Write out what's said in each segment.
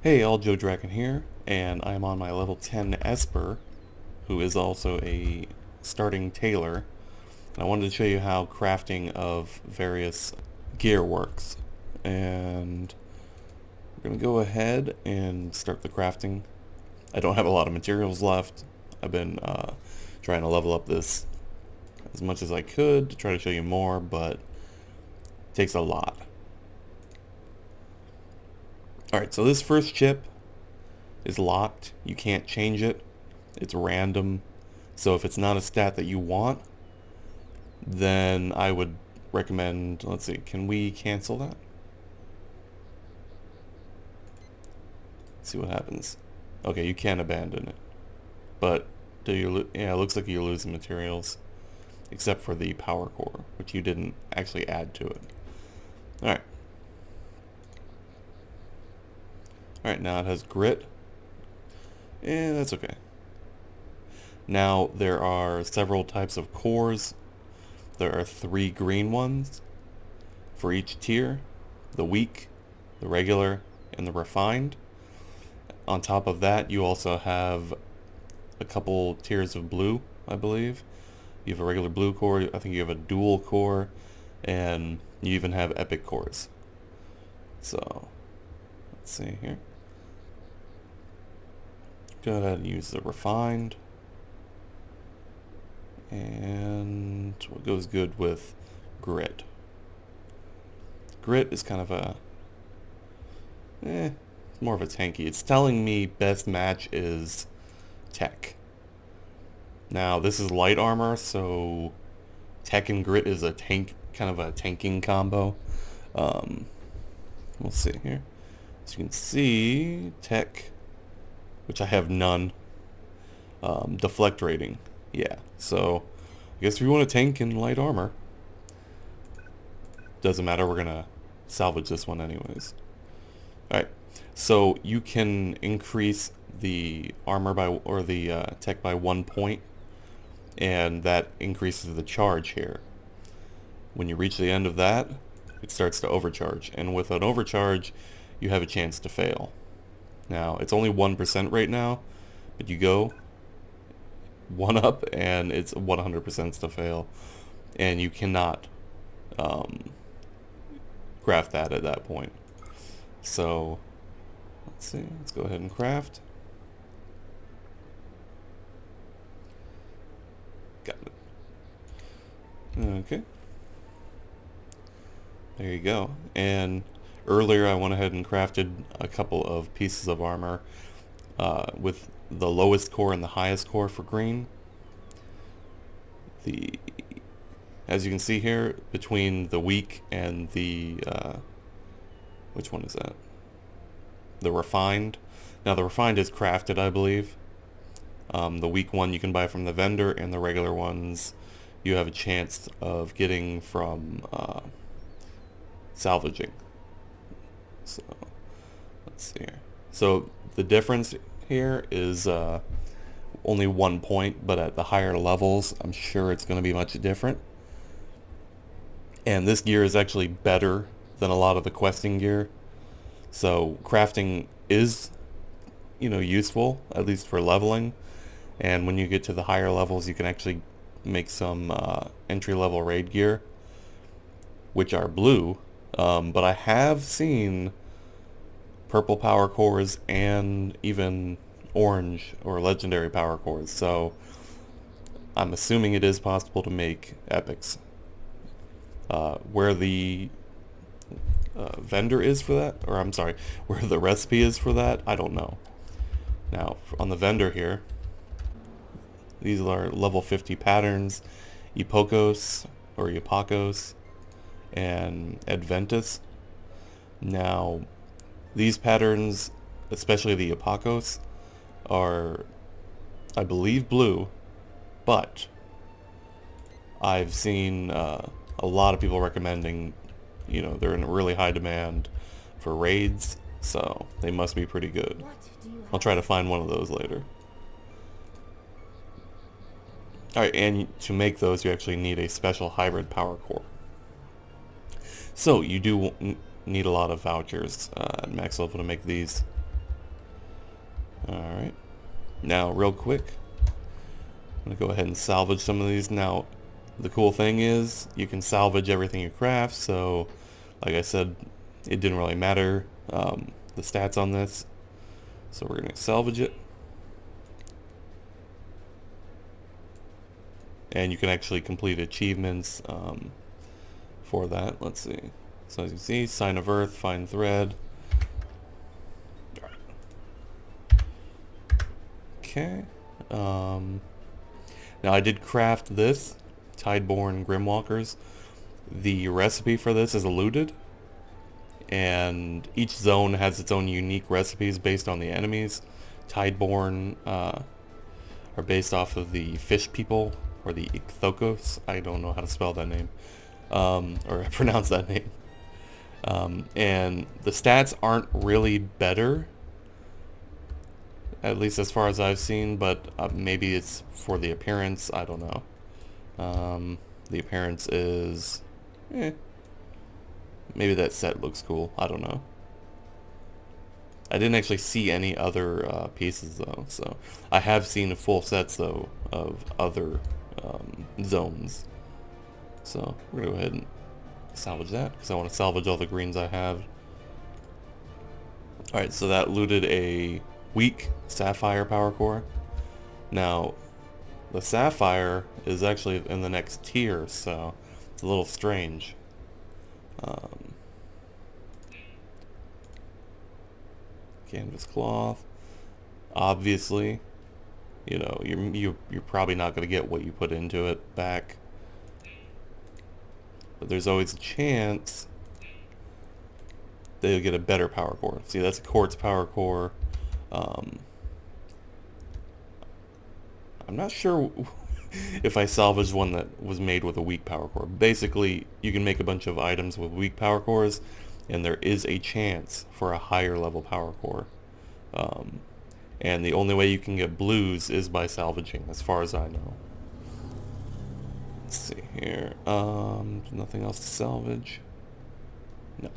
Hey, all, Joe Draken here, and I'm on my level 10 Esper, who is also a starting tailor. And I wanted to show you how crafting of various gear works. And we're going to go ahead and start the crafting. I don't have a lot of materials left. I've been trying to level up this as much as I could to try to show you more, but it takes a lot. Alright, so this first chip is locked. You can't change it. It's random. So if it's not a stat that you want, then I would recommend, let's see, can we cancel that? Let's see what happens. Okay, you can abandon it. But yeah, it looks like you're losing materials, except for the power core, which you didn't actually add to it. Alright. Alright, now it has grit. Yeah, that's okay. Now there are several types of cores. There are 3 green ones for each tier: the weak, the regular, and the refined. On top of that, you also have a couple tiers of blue, I believe. You have a regular blue core, I think you have a dual core, and you even have epic cores. So, let's see here. Go ahead and use the refined. And what goes good with grit? Grit is kind of a more of a tanky. It's telling me best match is tech. Now this is light armor, so tech and grit is a tank, kind of a tanking combo. We'll see here. So you can see tech, which I have none. Deflect rating, yeah. So I guess if you want to tank in light armor, doesn't matter. We're gonna salvage this one anyways. All right. So you can increase the armor by, or the tech by 1 point, and that increases the charge here. When you reach the end of that, it starts to overcharge, and with an overcharge, you have a chance to fail. Now it's only 1% right now, but you go 1 up, and it's 100% to fail, and you cannot craft that at that point. So let's see, let's go ahead and craft. Got it. Okay. There you go. And earlier I went ahead and crafted a couple of pieces of armor with the lowest core and the highest core for green. As you can see here, between the weak and the which one is that? The refined. Now the refined is crafted, I believe. The weak one you can buy from the vendor, and the regular ones you have a chance of getting from salvaging. So let's see here. So the difference here is only 1 point, but at the higher levels I'm sure it's going to be much different. And this gear is actually better than a lot of the questing gear. So crafting is, useful, at least for leveling. And when you get to the higher levels, you can actually make some entry-level raid gear, which are blue. But I have seen purple power cores and even orange or legendary power cores. So I'm assuming it is possible to make epics. Where the vendor is for that, or I'm sorry, where the recipe is for that, I don't know. Now, on the vendor here, these are level 50 patterns: Epokos or Epakos and Adventus. Now, these patterns, especially the Epakos, are, I believe, blue, but I've seen a lot of people recommending, they're in really high demand for raids, so they must be pretty good. I'll try to find one of those later. Alright, and to make those you actually need a special hybrid power core. So you do need a lot of vouchers at max level to make these. Alright. Now, real quick, I'm going to go ahead and salvage some of these. Now, the cool thing is you can salvage everything you craft, so like I said, it didn't really matter the stats on this. So we're going to salvage it. And you can actually complete achievements for that. Let's see. So as you see, Sign of Earth, Find Thread. Okay. Now I did craft this, Tideborn Grimwalkers. The recipe for this is eluded, and each zone has its own unique recipes based on the enemies. Tideborn are based off of the fish people, or the Ichthokos. I don't know how to spell that name, or pronounce that name. And the stats aren't really better, at least as far as I've seen, but maybe it's for the appearance. I don't know. The appearance is... maybe that set looks cool. I don't know. I didn't actually see any other pieces, though. So I have seen full sets, though, of other zones. So we're going to go ahead and salvage that, because I want to salvage all the greens I have. Alright, so that looted a weak Sapphire power core. Now, the Sapphire is actually in the next tier, so it's a little strange. Canvas cloth. Obviously, you know, you're probably not going to get what you put into it back. But there's always a chance that you'll get a better power core. See, that's a quartz power core. I'm not sure if I salvaged one that was made with a weak power core. Basically, you can make a bunch of items with weak power cores, and there is a chance for a higher level power core. And the only way you can get blues is by salvaging, as far as I know. Let's see here. Nothing else to salvage. No.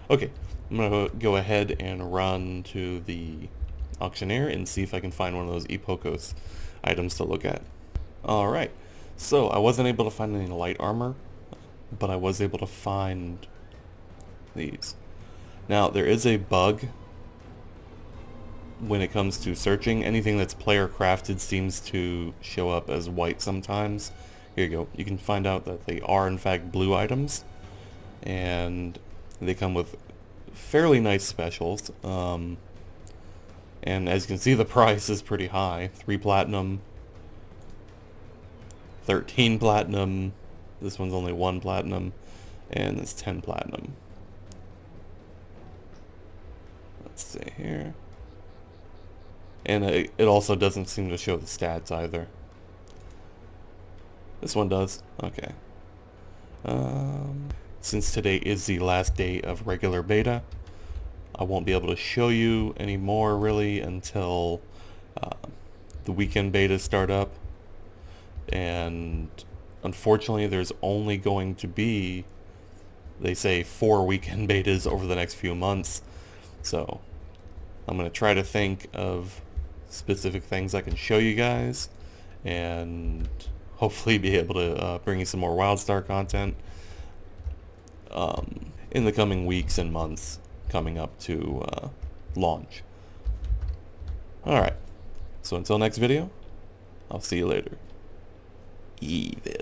Okay, I'm gonna go ahead and run to the auctioneer and see if I can find one of those Epokos items to look at. Alright, so I wasn't able to find any light armor, but I was able to find these. Now, there is a bug when it comes to searching. Anything that's player crafted seems to show up as white sometimes. Here you go. You can find out that they are in fact blue items, and they come with fairly nice specials. And as you can see, the price is pretty high. 3 platinum, 13 platinum, this one's only 1 platinum, and it's 10 platinum. Let's see here. And it also doesn't seem to show the stats either. This one does. Okay. Since today is the last day of regular beta, I won't be able to show you any more really until the weekend betas start up. And unfortunately, there's only going to be, they say, 4 weekend betas over the next few months. So I'm going to try to think of specific things I can show you guys, and hopefully be able to bring you some more Wildstar content in the coming weeks and months coming up to launch. Alright, so until next video, I'll see you later. Even.